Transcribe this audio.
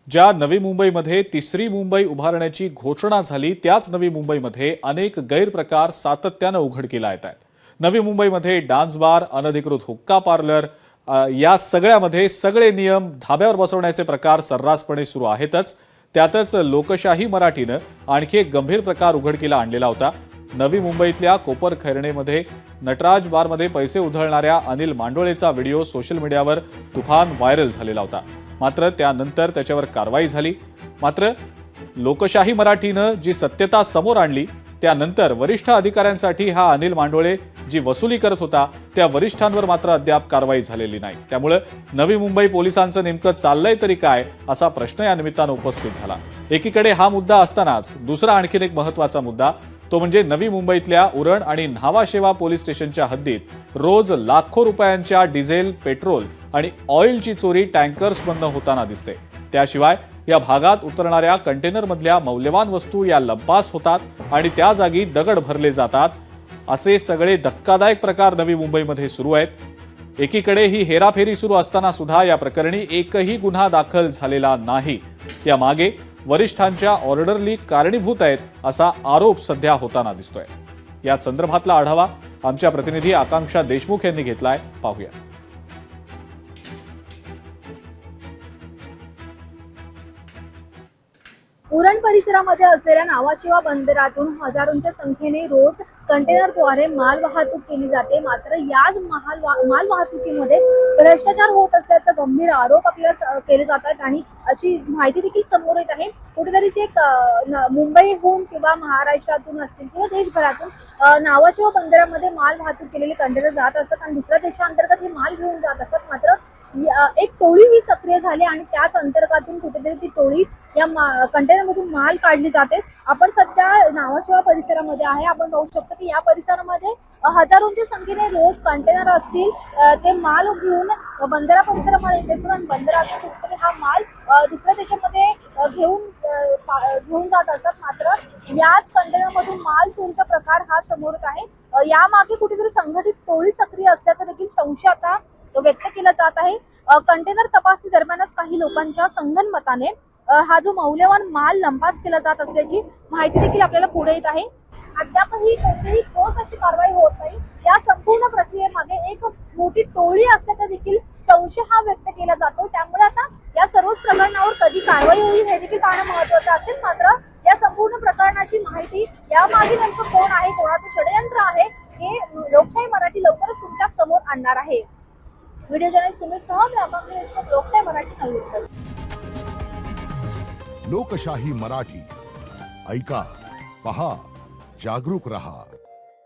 ज्या नवी मुंबईमध्ये तिसरी मुंबई उभारण्याची घोषणा झाली त्याच नवी मुंबईमध्ये अनेक गैरप्रकार सातत्यानं उघडकीला येत आहेत। नवी मुंबईमध्ये डान्स बार, अनधिकृत हुक्का पार्लर या सगळ्यामध्ये सगळे नियम धाब्यावर बसवण्याचे प्रकार सर्रासपणे सुरू आहेतच। त्यातच लोकशाही मराठीनं आणखी एक गंभीर प्रकार उघडकीला आणलेला होता। नवी मुंबईतल्या कोपरखैरणेमध्ये नटराज बारमध्ये पैसे उधळणाऱ्या अनिल मांडोळेचा व्हिडिओ सोशल मीडियावर तुफान व्हायरल झालेला होता। मात्र त्यानंतर त्याच्यावर कारवाई झाली। मात्र लोकशाही मराठीनं जी सत्यता समोर आणली त्यानंतर वरिष्ठ अधिकाऱ्यांसाठी हा अनिल मांडोळे जी वसुली करत होता त्या वरिष्ठांवर मात्र अद्याप कारवाई झालेली नाही। त्यामुळे नवी मुंबई पोलिसांचं नेमकं चाललंय तरी काय असा प्रश्न या निमित्तानं उपस्थित झाला। एकीकडे हा मुद्दा असतानाच दुसरा आणखीन एक महत्त्वाचा मुद्दा तो म्हणजे नवी मुंबईतल्या उरण आणि न्हावाशेवा पोलीस स्टेशनच्या हद्दीत रोज लाखो रुपयांच्या डिझेल, पेट्रोल आणि ऑइलची चोरी टँकर्समधनं होताना दिसते। त्याशिवाय या भागात उतरणाऱ्या कंटेनरमधल्या मौल्यवान वस्तू या लंपास होतात आणि त्या जागी दगड भरले जातात। असे सगळे धक्कादायक प्रकार नवी मुंबईमध्ये सुरू आहेत। एकीकडे ही हेराफेरी सुरू असताना सुद्धा या प्रकरणी एकही गुन्हा दाखल झालेला नाही। या मागे वरिष्ठांच्या ऑर्डरली कारणीभूत आहेत असा आरोप सध्या होताना दिसतोय। या संदर्भातला आढावा आमच्या प्रतिनिधी आकांक्षा देशमुख यांनी घेतलाय, पाहूया। उरण परिसरामध्ये असलेल्या न्हावाशेवा बंदरातून हजारोंच्या संख्येने रोज कंटेनरद्वारे माल वाहतूक केली जाते। मात्र याच माल वाहतुकीमध्ये भ्रष्टाचार होत असल्याचा गंभीर आरोप आपल्याला केले जातात आणि अशी माहिती देखील समोर येत आहे। कुठेतरी जे मुंबईहून किंवा महाराष्ट्रातून असतील किंवा देशभरातून न्हावाशेवा बंदरामध्ये माल वाहतूक केलेले कंटेनर जात असतात आणि दुसऱ्या देशांतर्गत हे माल घेऊन जात असतात। मात्र एक टोळी ही सक्रिय झाली आणि त्याच अंतर्गतातून कुठेतरी ती टोळी या कंटेनरमधून माल काढली जाते। आपण सध्या न्हावाशेवा परिसरामध्ये आहे। आपण पाहू शकतो की या परिसरामध्ये हजारोंच्या संख्येने रोज कंटेनर असतील ते माल घेऊन बंदरा परिसरामध्ये येत असतात आणि बंदरातून कुठेतरी हा माल दुसऱ्या देशामध्ये घेऊन जात असतात। मात्र याच कंटेनरमधून माल चोरीचा प्रकार हा समोर येत आहे। यामागे कुठेतरी संघटित टोळी सक्रिय असल्याचा देखील संशय आता व्यक्त केला जात आहे। कंटेनर तपासणी दरम्यानच काही लोकांच्या संगनमताने हा जो मौल्यवान माल लंपास केला जात असल्याची माहिती देखील आपल्याला पुढे येत आहे। अद्यापही कोणतीही ठोस अशी कारवाई होत नाही। या संपूर्ण प्रक्रियेमागे एक मोठी टोळी असल्याचा देखील संशय हा व्यक्त केला जातो। त्यामुळे आता या सर्वच प्रकरणावर कधी कारवाई होईल हे देखील पाहणं महत्त्वाचं असेल। मात्र या संपूर्ण प्रकरणाची माहिती यामागे नेमकं कोण आहे, कोणाचं षडयंत्र आहे हे लोकशाही मराठी लवकरच तुमच्या समोर आणणार आहे। व्हिडिओ जर्नलिस्ट सुमित सह मी आकांक्षा देशमुख, लोकशाही मराठी, नवी मुंबई। लोकशाही मराठी ऐका, पहा, जागरूक रहा।